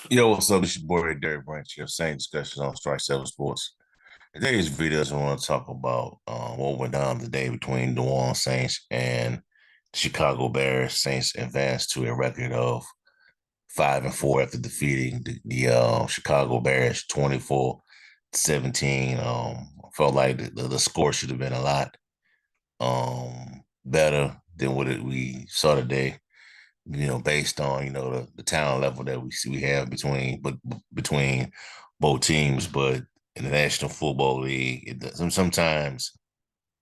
Yo, what's up? This your boy Derek Branch. Your same discussions on Strike Seven Sports. Today's videos I want to talk about what went down today between New Orleans Saints and the Chicago Bears. Saints advanced to a record of 5-4 after defeating the Chicago Bears 24-17. I felt like the score should have been a lot better than we saw today, based on the talent level that we have between both teams. But in the National Football League, sometimes,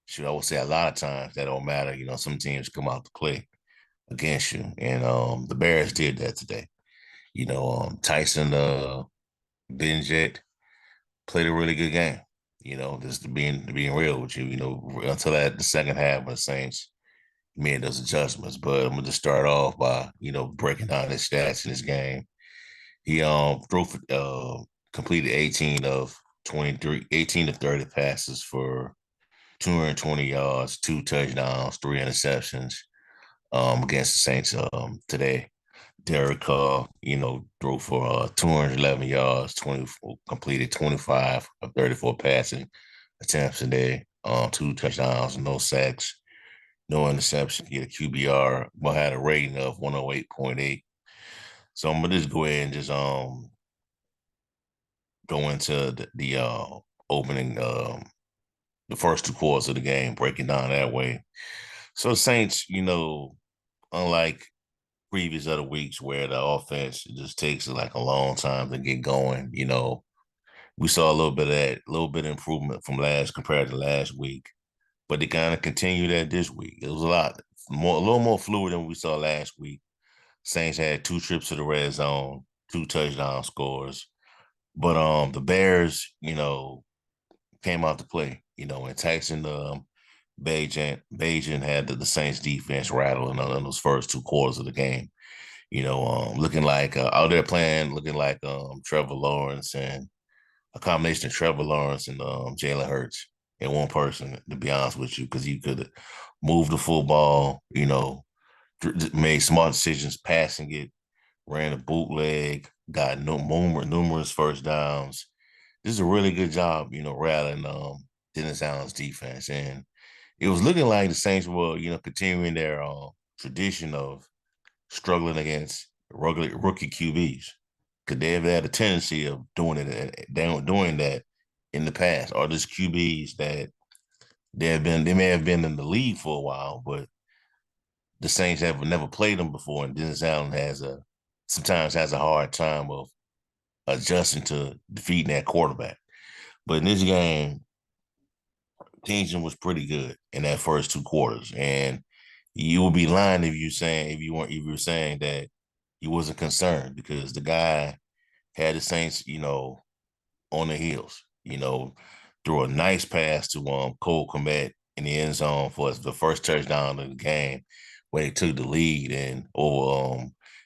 should I would say a lot of times that don't matter. Some teams come out to play against you, and the Bears did that today. Tyson Benjet played a really good game. Just to being real with you, until that the second half of the Saints made those adjustments. But I'm gonna just start off by breaking down his stats in this game. He completed 18 of 30 passes for 220 yards, two touchdowns, three interceptions against the Saints today. Derek Carr, threw for 211 yards, 20 completed 25 of 34 passing attempts today, two touchdowns, no sacks, no interception. He had a QBR, but had a rating of 108.8. So I'm gonna just go ahead and just go into the opening the first two quarters of the game, breaking down that way. So the Saints, unlike previous other weeks where the offense just takes like a long time to get going, we saw a little bit of that, a little bit of improvement from last compared to last week. But they kind of continued that this week. It was a little more fluid than we saw last week. Saints had two trips to the red zone, two touchdown scores. But the Bears, came out to play, and Tyson Bajan had the Saints defense rattling in those first two quarters of the game. Looking like out there playing, looking like Trevor Lawrence and a combination of Trevor Lawrence and Jalen Hurts in one person, to be honest with you, because he could move the football, made smart decisions, passing it, ran a bootleg, got numerous first downs. This is a really good job, rallying Dennis Allen's defense. And it was looking like the Saints were, continuing their tradition of struggling against rookie QBs. Because they've had a tendency of doing that in the past, or just QBs that they may have been in the league for a while, but the Saints have never played them before, and Dennis Allen sometimes has a hard time of adjusting to defeating that quarterback. But in this game, tension was pretty good in that first two quarters, and you would be lying if you were saying that he wasn't concerned, because the guy had the Saints, on the heels. Threw a nice pass to Cole Kmet in the end zone for the first touchdown of the game, where he took the lead, and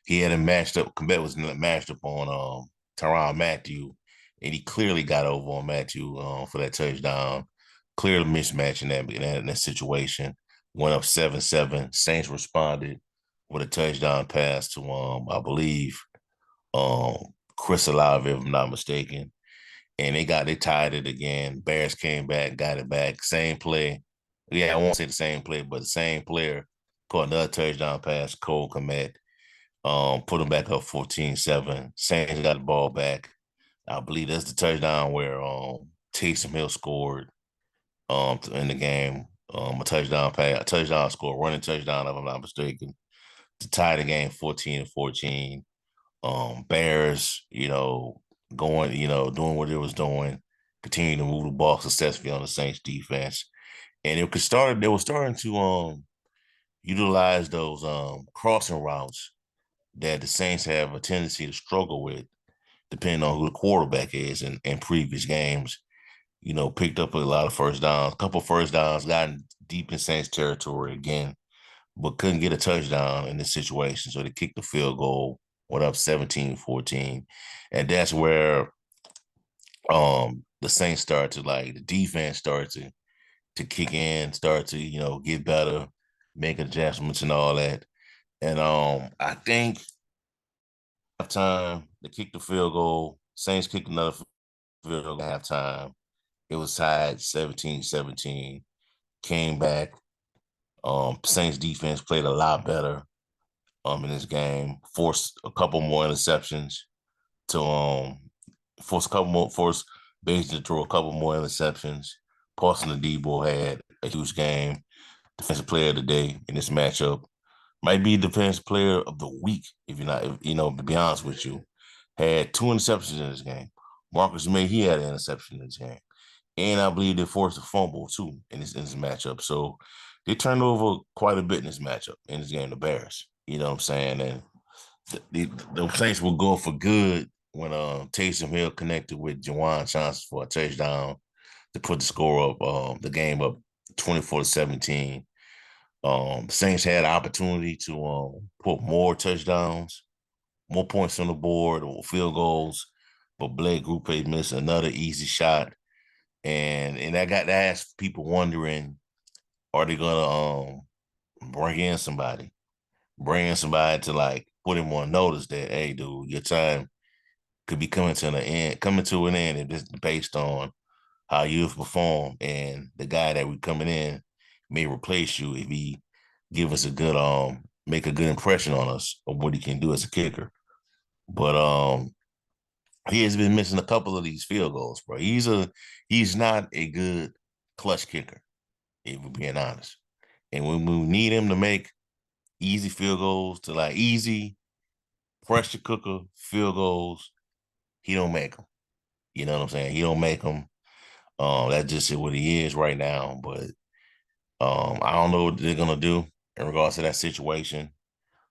he had him matched up. Kmet was matched up on Tyrann Mathieu, and he clearly got over on Mathieu for that touchdown. Clearly mismatching that situation. Went up 7-7. Saints responded with a touchdown pass to I believe um Chris Olave, if I'm not mistaken. And they tied it again. Bears came back, got it back. Same play. Yeah, I won't say the same play, but the same player caught another touchdown pass, Cole Kmet. Put them back up 14-7. Saints got the ball back. I believe that's the touchdown where Taysom Hill scored in the game. A touchdown pass, a touchdown score, running touchdown, if I'm not mistaken, to tie the game 14-14. Bears, going, doing what it was doing, continuing to move the ball successfully on the Saints defense. And they were starting to utilize those crossing routes that the Saints have a tendency to struggle with, depending on who the quarterback is in previous games. Picked up a lot of first downs, a couple first downs, gotten deep in Saints territory again, but couldn't get a touchdown in this situation. So they kicked the field goal, went up 17-14. And that's where the Saints start to, like, the defense started to kick in, start to, get better, make adjustments and all that. And I think Halftime, they kicked the field goal. Saints kicked another field goal at halftime. It was tied 17-17. Came back. Saints defense played a lot better in this game. Forced a couple more interceptions to force Beige to throw a couple more interceptions. Paulson Adebo had a huge game. Defensive player of the day in this matchup. Might be defensive player of the week, if you're not, if, to be honest with you. Had two interceptions in this game. Marcus May, he had an interception in this game. And I believe they forced a fumble too in this matchup. So they turned over quite a bit in this matchup, in this game, the Bears. You know what I'm saying? And the Saints were going for good when Taysom Hill connected with Juwan Johnson for a touchdown to put the score up, the game up 24-17. The Saints had an opportunity to put more touchdowns, more points on the board or field goals, but Blake Grupe missed another easy shot. And that has people wondering, are they gonna bring in somebody? Bring in somebody to like put him on notice that, hey, dude, your time could be coming to an end if this is based on how you've performed. And the guy that we coming in may replace you if he give us a good make a good impression on us of what he can do as a kicker. But he has been missing a couple of these field goals, bro. He's not a good clutch kicker, if we're being honest. And when we need him to make easy field goals, to like easy pressure cooker field goals, he don't make them. You know what I'm saying? He don't make them. That's just what he is right now. But I don't know what they're gonna do in regards to that situation.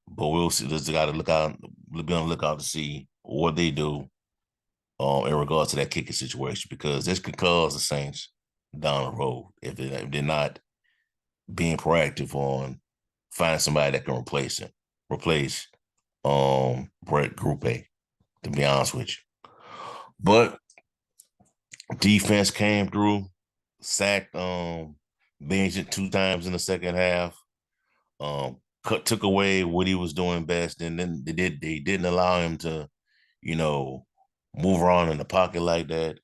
But we'll see. Just got to look out, be on the lookout to see what they do in regards to that kicking situation, because this could cause the Saints down the road if they're not being proactive on finding somebody that can replace Brett Grupe, to be honest with you. But defense came through, sacked Benji two times in the second half, took away what he was doing best, and then they didn't allow him to, you know, move around in the pocket like that.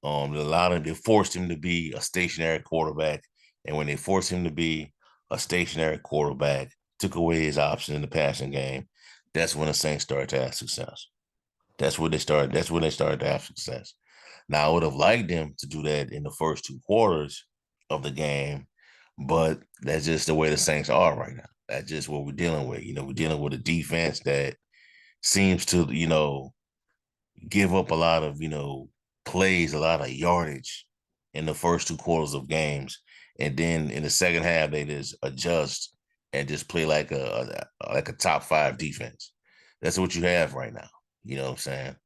They forced him to be a stationary quarterback, and when they forced him to be a stationary quarterback, took away his option in the passing game. That's when the Saints started to have success. That's when they started. That's when they started to have success. Now I would have liked them to do that in the first two quarters of the game, but that's just the way the Saints are right now. That's just what we're dealing with. We're dealing with a defense that seems to, give up a lot of, plays, a lot of yardage in the first two quarters of games. And then in the second half, they just adjust and just play like a top five defense. That's what you have right now. You know what I'm saying?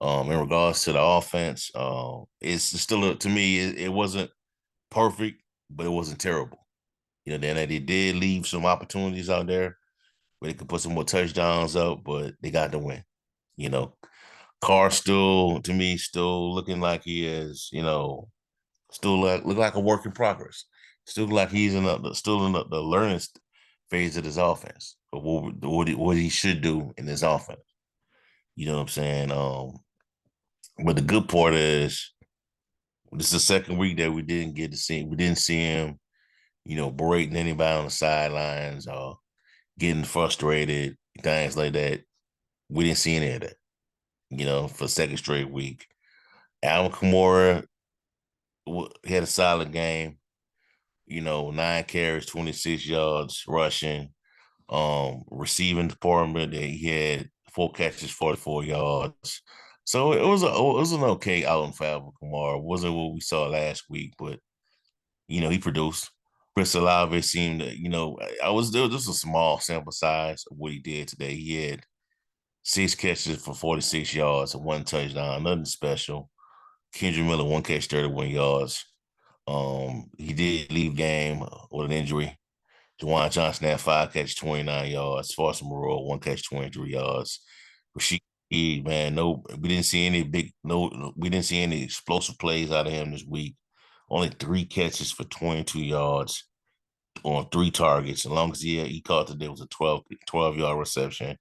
In regards to the offense, it's still to me, it wasn't perfect, but it wasn't terrible. Then they did leave some opportunities out there where they could put some more touchdowns up, but they got the win. You know, Carr still, to me, still looking like he is, still look like a work in progress. Still like he's still in the learning phase of his offense, of what he should do in his offense. You know what I'm saying? But the good part is this is the second week that we didn't get to see. We didn't see him, berating anybody on the sidelines or getting frustrated, things like that. We didn't see any of that. For the second straight week. Alvin Kamara had a solid game. 9 carries, 26 yards rushing. Receiving department, he had 4 catches, 44 yards. So it was an okay outing for Alvin Kamara. It wasn't what we saw last week, but he produced. Chris Olave seemed to, I was there. This was a small sample size of what he did today. He had 6 catches for 46 yards and 1 touchdown, nothing special. Kendrick Miller, 1 catch, 31 yards. He did leave game with an injury. Juwan Johnson had 5 catches, 29 yards. Foster Moreau, 1 catch, 23 yards. Rashid, man, no, we didn't see any explosive plays out of him this week. Only 3 catches for 22 yards on 3 targets. As long as he caught today, it was a 12 yard reception.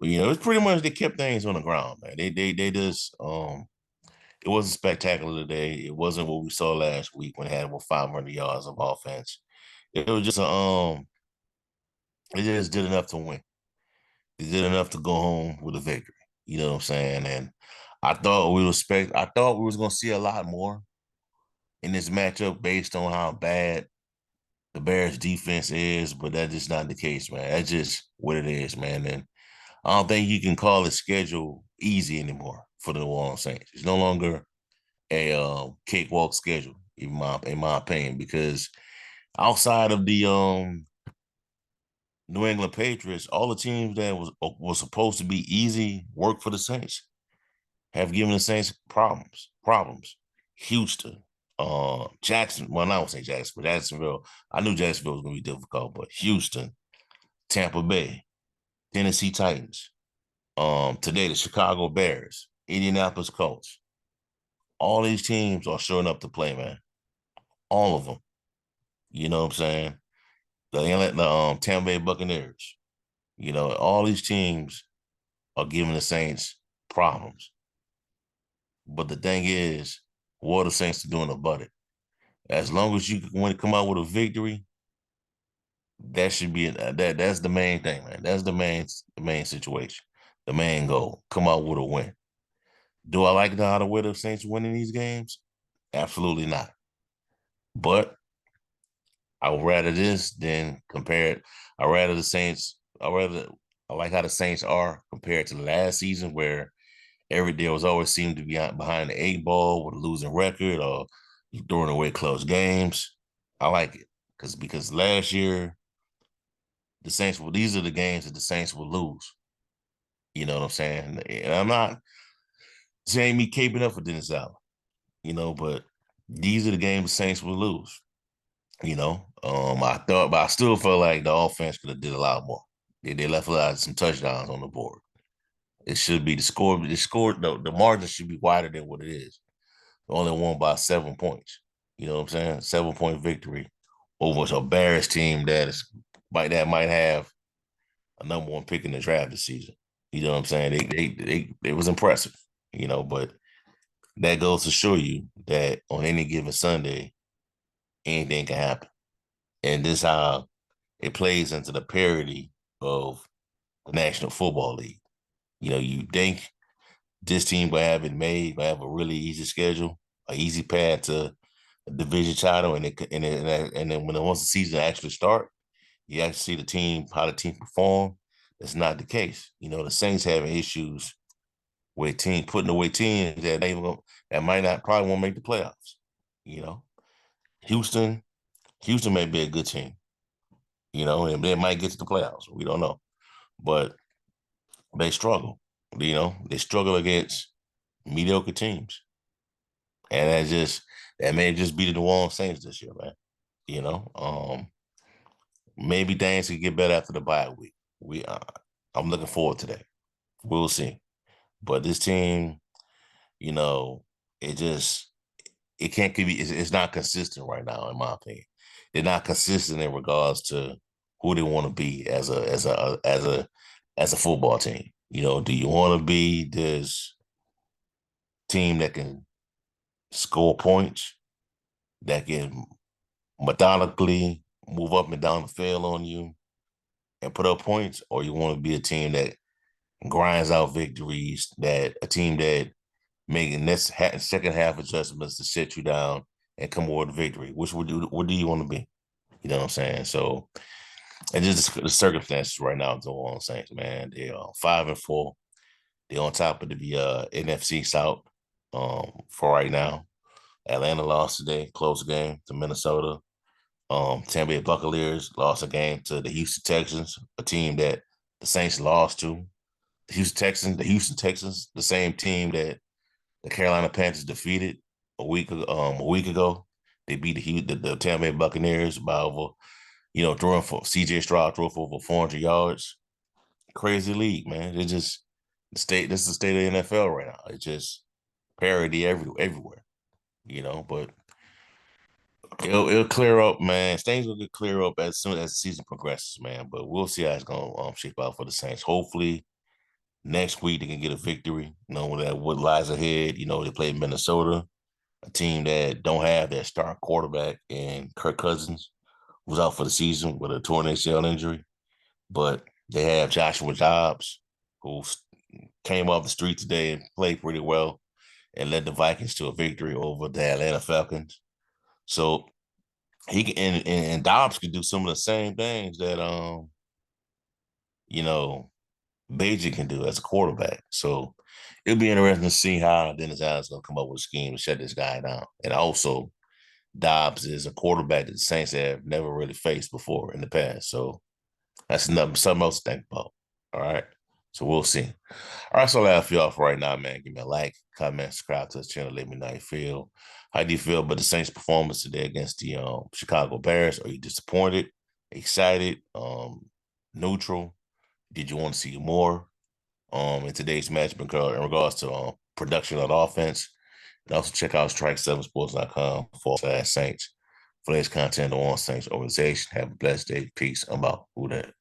It's pretty much they kept things on the ground, man. They just it wasn't spectacular today. It wasn't what we saw last week when they had over 500 yards of offense. It was just they just did enough to win. They did enough to go home with a victory. You know what I'm saying? And I thought we was gonna see a lot more in this matchup based on how bad the Bears defense is, but that's just not the case, man. That's just what it is, man. And I don't think you can call the schedule easy anymore for the New Orleans Saints. It's no longer a cakewalk schedule, in my opinion, because outside of the New England Patriots, all the teams that was supposed to be easy work for the Saints have given the Saints problems. Problems. Houston, Jackson. Well, I won't say Jackson, but Jacksonville. I knew Jacksonville was going to be difficult, but Houston, Tampa Bay, Tennessee Titans. Today the Chicago Bears, Indianapolis Colts. All these teams are showing up to play, man. All of them. You know what I'm saying? The Tampa Bay Buccaneers. All these teams are giving the Saints problems. But the thing is, what are the Saints doing about it? As long as you want to come out with a victory, that should be that's the main thing, man. That's the main situation, the main goal. Come out with a win. Do I like how the way the Saints winning these games? Absolutely not. But I would rather this than compare it. I rather the Saints. I like how the Saints are compared to last season, where every day was always seemed to be behind the eight ball with a losing record or throwing away close games. I like it because last year the Saints were these are the games that the Saints will lose. You know what I'm saying? And I'm not saying me caping up for Dennis Allen, but these are the games the Saints will lose. But I still felt like the offense could have did a lot more. They left a lot of some touchdowns on the board. It should be the margin should be wider than what it is. They only won by 7 points. You know what I'm saying? 7 point victory over a Bears team that might have a number one pick in the draft this season. You know what I'm saying? It was impressive, but that goes to show you that on any given Sunday, anything can happen. And this how it plays into the parity of the National Football League. You think this team will have it made, will have a really easy schedule, an easy path to a division title, and then once the season actually start, you actually see how the team perform. That's not the case. The Saints having issues with putting away teams that might not probably won't make the playoffs. You know, Houston, Houston may be a good team. And they might get to the playoffs. We don't know, but they struggle. They struggle against mediocre teams, and that may just be the New Orleans Saints this year, man. You know, maybe things could get better after the bye week. I'm looking forward to that. We'll see. But this team, you know, it just it can't be. It's not consistent right now, in my opinion. They're not consistent in regards to who they want to be as a football team. Do you want to be this team that can score points, that can methodically move up and down the field on you and put up points, or you want to be a team that grinds out victories, that a team that making this second half adjustments to sit you down and come away with victory? What do you want to be? You know what I'm saying? So, and just the circumstances right now, the New Orleans Saints, man, they are 5-4. They're on top of the NFC South for right now. Atlanta lost today, close game to Minnesota. Tampa Bay Buccaneers lost a game to the Houston Texans, a team that the Saints lost to. The Houston Texans, the same team that the Carolina Panthers defeated a week ago. They beat the Tampa Bay Buccaneers by over, throwing for CJ Stroud threw for over 400 yards. Crazy league, man. It just this is the state of the NFL right now. It's just parity everywhere, but it'll clear up, man. Things will get clear up as soon as the season progresses, man. But we'll see how it's gonna shape out for the Saints. Hopefully, Next week they can get a victory, that what lies ahead. They play Minnesota, a team that don't have their star quarterback and Kirk Cousins was out for the season with a torn ACL injury. But they have Joshua Dobbs, who came off the street today and played pretty well and led the Vikings to a victory over the Atlanta Falcons. So he can and Dobbs can do some of the same things that you know, Beijing can do as a quarterback. So it'll be interesting to see how Dennis Allen's gonna come up with a scheme to shut this guy down. And also Dobbs is a quarterback that the Saints have never really faced before in the past. So that's something else to think about. All right. So we'll see. All right, so I'll have you off right now, man. Give me a like, comment, subscribe to the channel. Let me know how you feel. How do you feel about the Saints' performance today against the Chicago Bears? Are you disappointed, excited, neutral? Did you want to see more in today's match in regards to production on offense? And also check out strike7sports.com/Saints for latest content on Saints organization. Have a blessed day. Peace. I'm out. Who that?